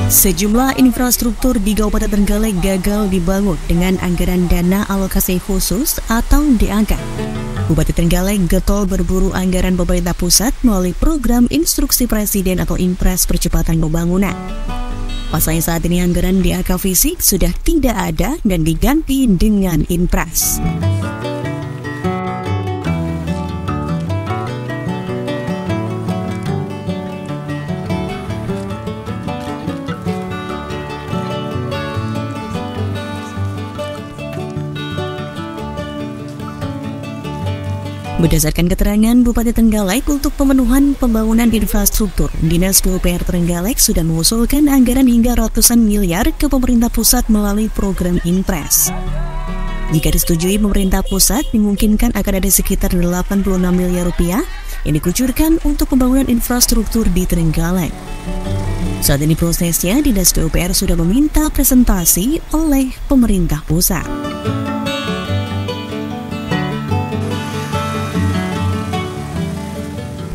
Sejumlah infrastruktur di Kabupaten Trenggalek gagal dibangun dengan anggaran dana alokasi khusus atau DAK. Bupati Trenggalek getol berburu anggaran pemerintah pusat melalui program instruksi presiden atau Impres percepatan pembangunan. Pasalnya saat ini anggaran DAK fisik sudah tidak ada dan diganti dengan Impres. Berdasarkan keterangan Bupati Trenggalek untuk pemenuhan pembangunan infrastruktur, Dinas PUPR Trenggalek sudah mengusulkan anggaran hingga ratusan miliar ke pemerintah pusat melalui program Impres. Jika disetujui pemerintah pusat, dimungkinkan akan ada sekitar 86 miliar rupiah yang dikucurkan untuk pembangunan infrastruktur di Trenggalek. Saat ini prosesnya, Dinas PUPR sudah meminta presentasi oleh pemerintah pusat.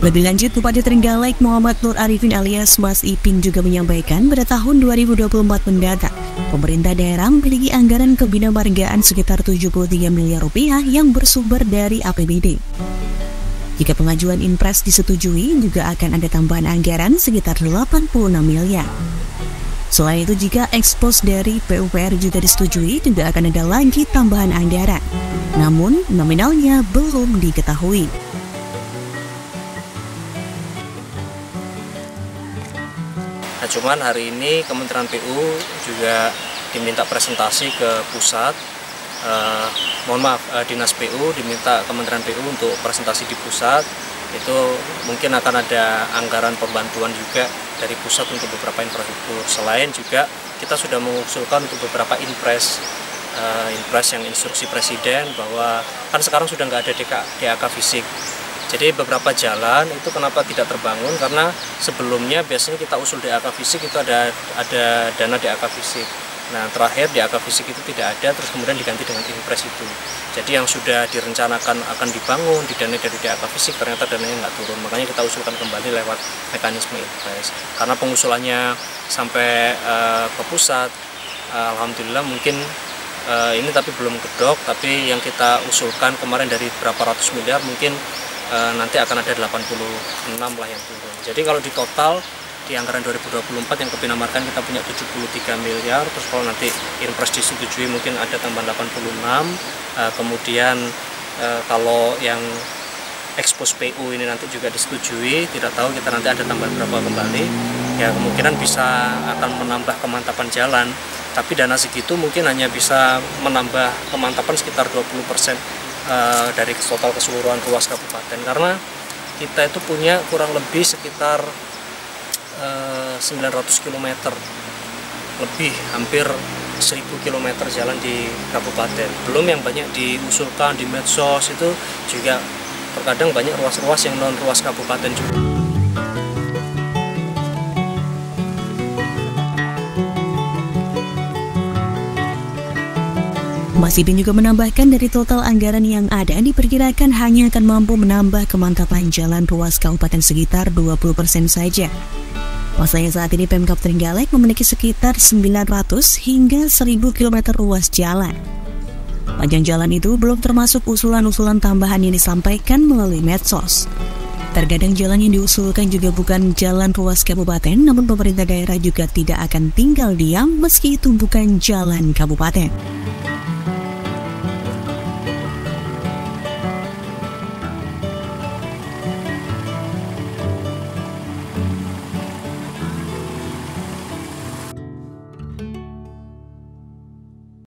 Lebih lanjut, Bupati Trenggalek Muhammad Nur Arifin alias Mas Ipin juga menyampaikan pada tahun 2024 mendatang, pemerintah daerah memiliki anggaran kebinamargaan sekitar 73 miliar rupiah yang bersumber dari APBD. Jika pengajuan Impres disetujui, juga akan ada tambahan anggaran sekitar 86 miliar. Selain itu, jika ekspos dari PUPR juga disetujui, juga akan ada lagi tambahan anggaran. Namun, nominalnya belum diketahui. Nah, cuman hari ini Kementerian PU juga diminta presentasi ke pusat. Dinas PU diminta Kementerian PU untuk presentasi di pusat. Itu mungkin akan ada anggaran pembantuan juga dari pusat untuk beberapa infrastruktur. Selain juga kita sudah mengusulkan untuk beberapa Impres yang instruksi presiden bahwa kan sekarang sudah nggak ada DAK fisik. Jadi beberapa jalan itu kenapa tidak terbangun, karena sebelumnya biasanya kita usul DAK fisik itu ada dana DAK fisik. Nah, terakhir DAK fisik itu tidak ada, terus kemudian diganti dengan Impres itu. Jadi yang sudah direncanakan akan dibangun didanai dari DAK fisik ternyata dananya nggak turun. Makanya kita usulkan kembali lewat mekanisme Impres. Karena pengusulannya sampai ke pusat, alhamdulillah mungkin ini tapi belum gedok. Tapi yang kita usulkan kemarin dari berapa ratus miliar mungkin nanti akan ada 86 lah yang turun. Jadi kalau di total di anggaran 2024 yang kebinamargaan kita punya 73 miliar, terus kalau nanti Impres disetujui mungkin ada tambahan 86, kemudian kalau yang ekspos PU ini nanti juga disetujui, tidak tahu kita nanti ada tambahan berapa kembali, ya kemungkinan bisa akan menambah kemantapan jalan, tapi dana segitu mungkin hanya bisa menambah kemantapan sekitar 20% dari total keseluruhan ruas kabupaten, karena kita itu punya kurang lebih sekitar 900 km lebih, hampir 1000 km jalan di kabupaten. Belum yang banyak diusulkan di medsos, itu juga terkadang banyak ruas-ruas yang non ruas kabupaten juga. Mas Ipin juga menambahkan dari total anggaran yang ada diperkirakan hanya akan mampu menambah kemantapan jalan ruas kabupaten sekitar 20% saja. Pasalnya saat ini Pemkab Trenggalek memiliki sekitar 900 hingga 1000 km ruas jalan. Panjang jalan itu belum termasuk usulan-usulan tambahan yang disampaikan melalui medsos. Terkadang jalan yang diusulkan juga bukan jalan ruas kabupaten, namun pemerintah daerah juga tidak akan tinggal diam meski itu bukan jalan kabupaten.